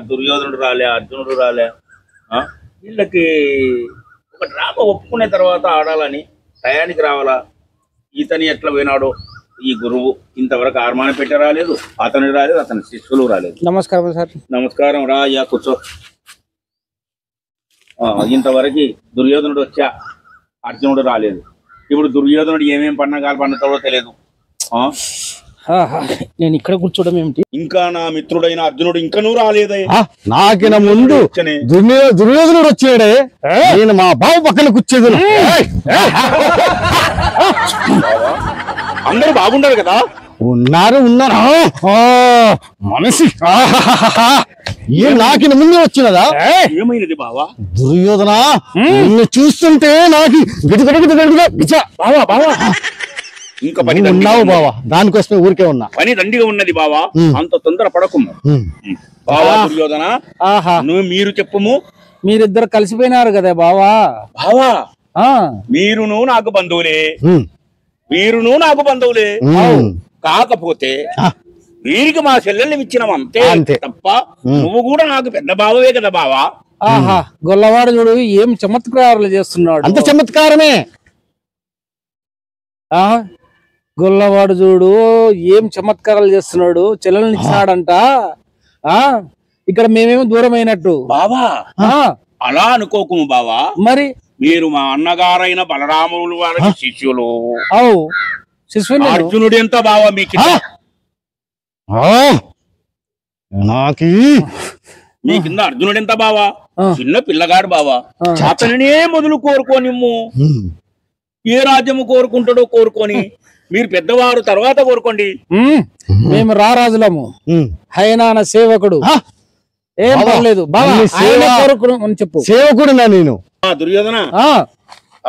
దుర్యోధనుడు రాలే, అర్జునుడు రాలే. వీళ్ళకి ఒక డ్రామా ఒప్పుకునే తర్వాత ఆడాలని టయానికి రావాలా. ఈతని ఎట్లా పోయినాడో ఈ గురువు ఇంతవరకు ఆర్మాన పెట్టి రాలేదు, అతని రాలేదు, అతని శిష్యులు రాలేదు. నమస్కారం సార్. నమస్కారం రా, అయ్యా కూర్చో. ఇంతవరకు దుర్యోధనుడు వచ్చా, అర్జునుడు రాలేదు. ఇప్పుడు దుర్యోధనుడు ఏమేమి పన్నగాలు పన్నుతాడో తెలియదు. నేను ఇక్కడ కూర్చోవడం ఏమిటి? ఇంకా నా మిత్రుడైన అర్జునుడు ఇంకా నువ్వు రాలేదే. నాకిన ముందు దుర్యోధనుడు వచ్చాడే, నేను మా బావ పక్కన కూర్చేది. అందరూ బాగుండారు కదా? ఉన్నారు మనిషి నాకిన ముందే వచ్చినదా? ఏమైనది బావా? దుర్యోధన, నిన్ను చూస్తుంటే నాకు ఇంకా పని ఉన్నావు బావా, దానికోసమే ఊరికే ఉన్నా. పని దండిగా ఉన్నది బావా, అంత తొందర పడకుము బావా. దుర్యోధన, మీరు చెప్పుము. మీరిద్దరు కలిసిపోయినారు కదా బావా. బావా, మీరును నాకు బంధువులే, వీరును నాకు బంధువులే. కాకపోతే వీరికి మా చెల్లెల్ని ఇచ్చినాం అంతే తప్ప నువ్వు కూడా నాకు పెద్ద బావే కదా బావా. ఆహా, గొల్లవాడు చూడు ఏం చమత్కారాలు చేస్తున్నాడు. అంత చమత్కారమే. గొల్లవాడు చూడు ఏం చమత్కారాలు చేస్తున్నాడు. చెల్లెల్ని ఇచ్చినాడంట. ఇక్కడ మేమేమో దూరం అయినట్టు బావా. అలా అనుకోకుము బావా. మరి మీరు మా అన్నగారైన బలరాములు వారికి శిష్యులు. శిష్యులు. అర్జునుడు ఎంత బావా మీకు? మీ కింద అర్జునుడు ఎంత బావా? చిన్న పిల్లగాడు బావా. అతనినే మొదలు కోరుకోనిమ్ము. ఏ రాజ్యము కోరుకుంటాడో కోరుకొని, మీరు పెద్దవారు తర్వాత కోరుకోండి. మేము రారాజులము, హైనాన సేవకుడు. ఏం పర్లేదు బావా, చెప్పు. సేవకుడు నేను. దుర్యోధన,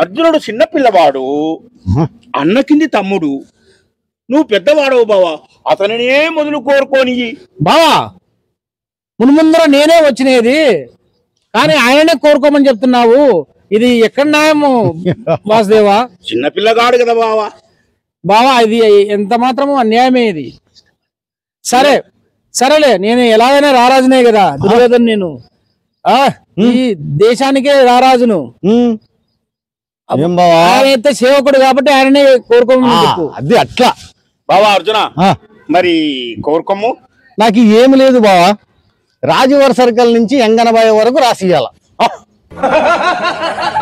అర్జునుడు చిన్న పిల్లవాడు, అన్న కింది తమ్ముడు. నువ్వు పెద్దవాడవు బావా, అతనినే మొదలు కోరుకోని. బావా, మున్ముందర నేనే వచ్చినది, కానీ ఆయననే కోరుకోమని చెప్తున్నావు. ఇది ఎక్కడ న్యాయము వాసుదేవా? చిన్న పిల్లగాడు కదా బావా. బావా, ఇది ఎంత మాత్రము అన్యాయమే ఇది. సరేలే, నేను ఎలాగైనా రారాజునే కదా దుర్యోధన. నేను ఈ దేశానికే రారాజును. ఆయనైతే సేవకుడు కాబట్టి ఆయననే కోరుకోమని చెప్పు. అది అట్లా బావా. అర్జున, మరి కోరుకోము. నాకు ఏమి లేదు బావా, రాజువారి సర్కిల్ నుంచి ఎంగనబాయ వరకు రాసియాల.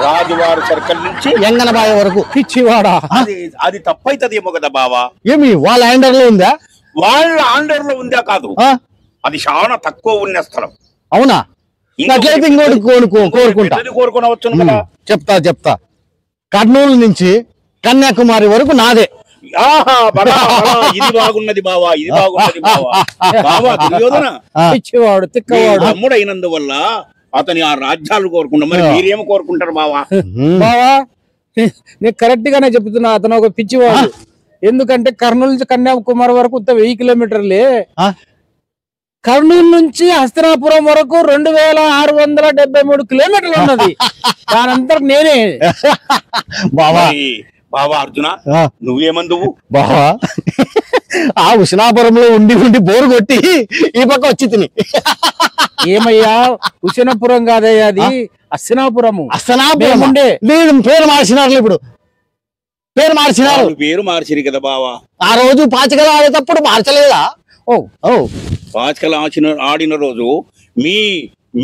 రాజువారి సర్కిల్ నుంచి ఎంగనబాయ వరకు. పిచ్చివాడా, అది తప్పైతదేమో కదా బావా. ఏమి వాళ్ళ ఆండర్ లో ఉందా? వాళ్ళ ఆండర్ లో ఉందా? కాదు, అది చాలా తక్కువ ఉన్న స్థలం. అవునా? అట్లయితే ఇంకోటి కోరుకుంటా. కోరుకోవచ్చు కదా. చెప్తా. కర్నూలు నుంచి కన్యాకుమారి వరకు నాదే. ఇది బాగున్నది బావా, ఇది బాగున్నది బావా. బావా దుర్యోధన, పిచ్చివాడు తిక్కవాడు తమ్ముడు అయినందువల్ల అతని ఆ రాజ్యాలు కోరుకుంటా. మరి మీరేమో కోరుకుంటారు బావా? బావా, నేను కరెక్ట్ గానే చెప్తున్నా, అతను ఒక పిచ్చివాడు. ఎందుకంటే కర్నూలు నుంచి కన్యాకుమారి వరకు 1000 కిలోమీటర్లే. కర్నూలు నుంచి హస్తినాపురం వరకు 2673 కిలోమీటర్లు ఉన్నది. దానంతా నేనే. బావా అర్జున, నువ్వేమందువు? బావా, ఆ హుస్నాపురంలో ఉండి బోరు కొట్టి ఈ పక్క వచ్చి తిని. ఏమయ్యా, హుస్నాపురం కాదయ్యా, అది హస్తినాపురము. ఉండే లేదు, పేరు మార్చినారు. ఇప్పుడు పేరు మార్చినారు. పేరు మార్చిరు కదా బావా. ఆ రోజు పాచికలు ఆడేటప్పుడు మార్చలేదా? పాచికలు ఆడిన రోజు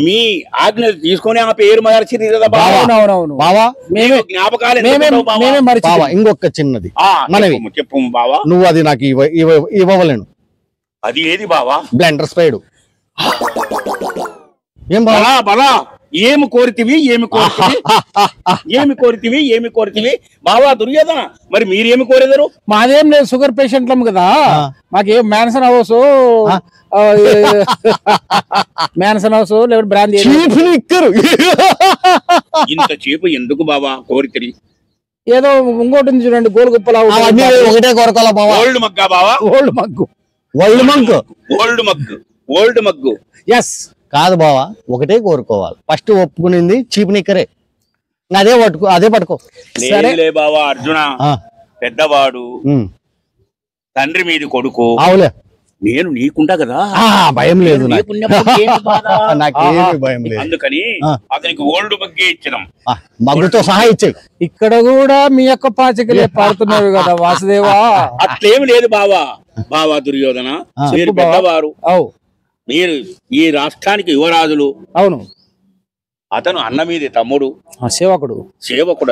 మీ ఆజ్ఞ తీసుకొని ఆ పేరు మార్చిరు కదా బావా. బావా, జ్ఞాపకాలు. ఇంకొక చిన్నది మనవి చెప్పు బావా. నువ్వు అది నాకు ఇవ్వలేను. అది ఏది బావా? బ్లెండర్ స్పైడ్. ఏం బలా బలా, ఏమి కోరితివి ఏమి కోరితివి బావా దుర్యోధన? మరి మీరేమి కోరేదారు? మాదేం లేదు, షుగర్ పేషెంట్లం కదా. మాకేం మ్యాన్సన్ హౌస్ లేకపోతే బ్రాండ్ ఇంత చీపు ఎందుకు బావా కోరితిరి? ఏదో ఇంకోటి ఉంది చూడండి, గోల్గొప్పలా. ఒకటే కోరుకోవాలా బావా? ఓల్డ్ మగ్గా బావా? Old mug. ఎస్. కాదు బావా, ఒకటే కోరుకోవాలి. ఫస్ట్ ఒప్పుకునింది చీప్ నిక్కరే, అదే పట్టుకో. సరే బావా. అర్జున పెద్దవాడు, తండ్రి మీది కొడుకు. అవులే, నేను నీకుంటా కదా, భయం లేదు నీకున్నప్పుడు ఏంటి బాధ? నాకేమి భయం లేదు. అందుకని అతనికి ఓల్డ్ బగ్గే ఇచ్చినాం, మగ్గుతో సహా ఇచ్చే. ఇక్కడ కూడా మీ యొక్క పాచికలే పాడుతున్నారు కదా వాసుదేవా. అట్లేమి లేదు బావా. బావా దుర్యోధన, మీరు పెద్దవారు, మీరు ఈ రాష్ట్రానికి యువరాజులు. అవును, అతను అన్న మీది తమ్ముడు, సేవకుడు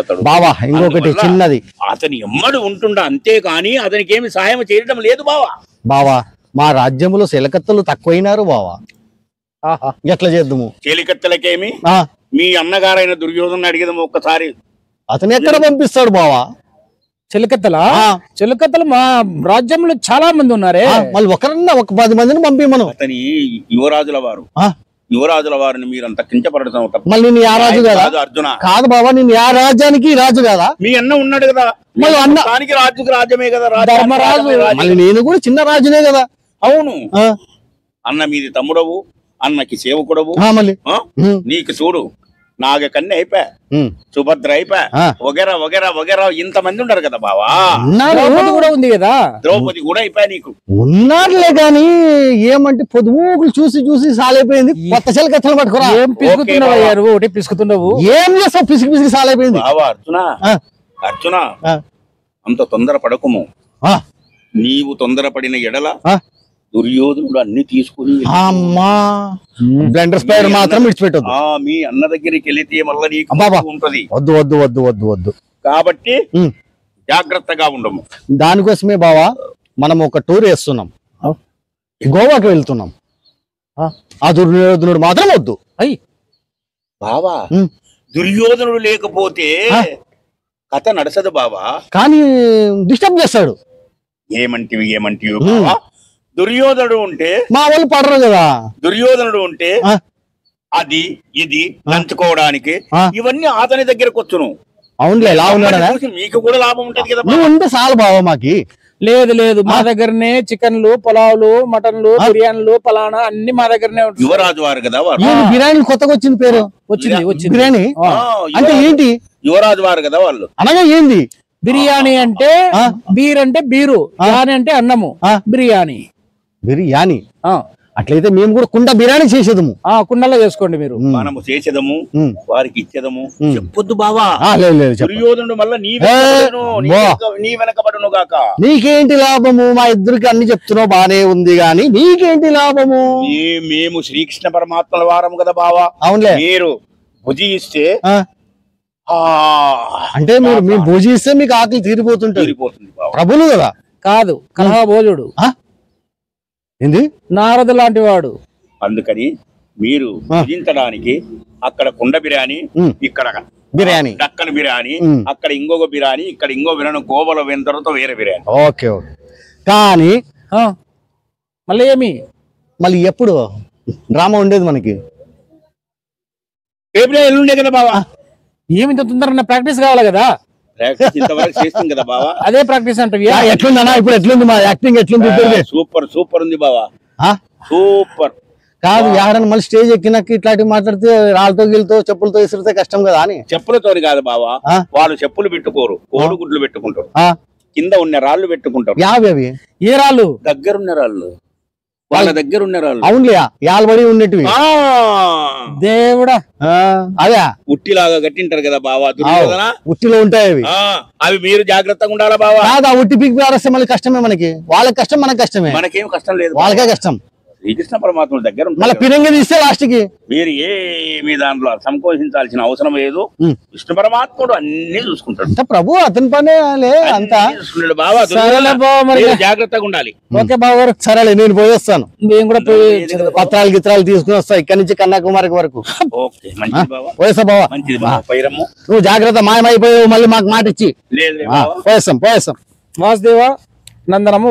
అతడు. బావా ఇంకొకటి చిన్నది, అతని ఎమ్మడు ఉంటుండ, అంతేకాని అతనికి ఏమి సహాయం చేయడం లేదు బావా. బావా మా రాజ్యంలో శిలకత్తలు తక్కువైనారు బావా, ఎట్లా చేద్దాము? చెలికత్తలకేమి మీ అన్నగారైన దుర్యోధన అడిగేదాము ఒక్కసారి. అతను ఎక్కడ పంపిస్తాడు బావా? చెలికత్తలా? చెలికత్తలు మా రాజ్యంలో చాలా మంది ఉన్నారే, మళ్ళీ ఒకరన్నా ఒక 10 మందిని పంపిమను. అతని యువరాజుల వారిని మీరంత కించపడతాం. మళ్ళీ నీ ఆ రాజు కదా అర్జున? కాదు బావా, నేను ఆ రాజ్యానికి రాజు కదా. మీ అన్న ఉన్నాడు కదా, మళ్ళీ అన్న రాజుకి రాజ్యమే కదా, ధర్మరాజు. మళ్ళీ నేను కూడా చిన్న రాజునే కదా. అవును, అన్న మీది తమ్ముడవు, అన్నకి సేవకుడవు. మళ్ళీ నీకు చూడు, నాగ కన్య అయిపోయా, సుభద్ర అయిపోయా, వగేరా వగేరా వగేరా ఇంతమంది ఉన్నారు కదా బావా. ద్రౌపది కూడా ఉంది కదా, ద్రౌపది కూడా అయిపోయా. నీకు ఉన్నారులే గాని ఏమంటే పొదుగులు చూసి చూసి సాలైపోయింది. కొత్త చెలకత్తలు పట్టుకురా. ఏం పిసుకుతున్నావయ్యా నువ్వు? ఒకటి పిసుకుతున్నావు, ఏం చేస్తావు? పిసికి పిసికి సాలైపోయింది బావా. అర్జున అంత తొందర పడకుము. నీవు తొందరపడిన ఎడల దుర్యోధనుడు అన్ని తీసుకుని అమ్మా బ్లెండర్ స్పైడర్ మాత్రం విడిచిపెట్టదు. మీ అన్న దగ్గరికి వెళితే మళ్ళీ నీకు ఉంటది. వద్దు వద్దు వద్దు వద్దు వద్దు. కాబట్టి జాగ్రత్తగా ఉండము. దానికోసమే బావా మనం ఒక టూర్ వేస్తున్నాం, గోవాకి వెళ్తున్నాం. ఆ దుర్యోధనుడు మాత్రం వద్దు. బావా దుర్యోధనుడు లేకపోతే కథ నడసదు బావా. కానీ డిస్టర్బ్ చేస్తాడు. ఏమంటివి బావా? దుర్యోధనుడు ఉంటే మా వాళ్ళు పడరు కదా. దుర్యోధనుడు ఉంటే అది ఇది నంచుకోవడానికి ఇవన్నీ అతని దగ్గరకు వచ్చును. అవునులే, ఎలా ఉన్నాడా? మీకు కూడా లాభం ఉంటది కదా. నువ్వు ఉంటే చాలు బావా మాకి. లేదు లేదు, మా దగ్గరనే చికెన్లు, పులావులు, మటన్లు, బిర్యానీలు, పలానా అన్ని మా దగ్గరనే ఉంటాయి. యువరాజు వారు కదా బిర్యానీ కొత్తగా వచ్చింది పేరు. వచ్చింది బిర్యానీ అంటే ఏంటి? యువరాజు వారు కదా వాళ్ళు. అనగా ఏంది? బిర్యానీ అంటే బీర్ అంటే బీరు, బిర్యానీ అంటే అన్నము, బిర్యానీ. బిర్యానీ అట్లయితే మేము కూడా కుండ బిర్యానీ చేసేదము. కుండలో చేసుకోండి మీరు. మనము చేసేదము, వారికి ఇచ్చేదము. చెప్పొద్దు బావా. దుర్యోధనుడు మళ్ళీ నీ వెనకబడును గాక. నీకేంటి లాభము? మా ఇద్దరికి అన్ని చెప్తున్నావు బానే ఉంది గాని నీకేంటి లాభము? మేము శ్రీకృష్ణ పరమాత్మల వారం కదా బావా. అవునులే, మీరు భుజి ఇస్తే అంటే మీరు భుజి ఇస్తే మీకు ఆకలి తీరిపోతుంటుంది. ప్రభులు కదా. కాదు, కలహ భోజుడు ఏంది, నారదు లాంటి వాడు. అందుకని మీరు భుజించడానికి అక్కడ కుండ బిర్యానీ, ఇక్కడ బిర్యానీ, దక్కన్ బిర్యానీ, అక్కడ ఇంకొక బిర్యానీ, ఇక్కడ ఇంకో బిర్యానీ, గోబల వెంతరతో వేరే బిర్యానీ. Okay okay. కానీ మళ్ళీ ఏమి, మళ్ళీ ఎప్పుడు డ్రామా ఉండేది మనకి? ఎల్లుండే కదా బావా. ఏమి ఇంత తొందరగా ప్రాక్టీస్ కావాలి కదా. చేస్తుంది కదా బావా. అదే ప్రాక్టీస్ అంటే ఎట్లుంది అన్న? ఇప్పుడు ఎట్లుంది మా యాక్టింగ్? ఎట్లుంది? సూపర్ సూపర్ ఉంది బావా, సూపర్. కాదు, ఎవరైనా మళ్ళీ స్టేజ్ ఎక్కినాక ఇట్లాంటివి మాట్లాడితే రాళ్ళతో గీళ్ళతో చెప్పులతో ఇసిరితే కష్టం కదా అని. చెప్పులతో కాదు బావా, వాళ్ళు చెప్పులు పెట్టుకోరు, కోడిగుడ్లు పెట్టుకుంటారు. కింద ఉన్న రాళ్ళు పెట్టుకుంటారు. యావి అవి? ఏ రాళ్ళు? దగ్గరున్న రాళ్ళు, వాళ్ళ దగ్గర ఉన్న రాళ్ళు. అవునులే, యాలబడి ఉన్నట్టువి. దేవుడా, అదే ఉట్టిలాగా కట్టింటారు కదా బావా. దుర్యోధన ఉట్టిలో ఉంటాయి అవి. అవి మీరు జాగ్రత్తగా ఉండాలా బావా. కాదు, ఆ ఉట్టి పీకి పారేస్తే మళ్ళీ కష్టమే మనకి. వాళ్ళకి కష్టం, మనకి కష్టమే. మనకేం కష్టం లేదు, వాళ్ళకే కష్టం. శ్రీకృష్ణ పరమాత్మ దగ్గర మళ్ళీ పిరంగి తీస్తే లాస్ట్ కి మీరు ఏమి దాంట్లో సంకోచించాల్సిన అవసరం లేదు. విష్ణు పరమాత్ముడు అన్ని చూసుకుంటాడు. అంటే ప్రభు అతని పనే అంతా బావా. జాగ్రత్తగా ఉండాలి. ఓకే బాబు గారు, సరేలే నేను పోయేస్తాను. నేను కూడా పత్రాలు గిత్రాలు తీసుకుని వస్తా ఇక్కడి నుంచి కన్యాకుమారి వరకు. ఓకే, మంచిది బావా. పోయేస్తా బావా. మంచిది పైరమ్ము. నువ్వు జాగ్రత్త, మాయమైపోయావు, మళ్ళీ మాకు మాట ఇచ్చి. లేదు పోయేస్తాం. వాసుదేవ నందనము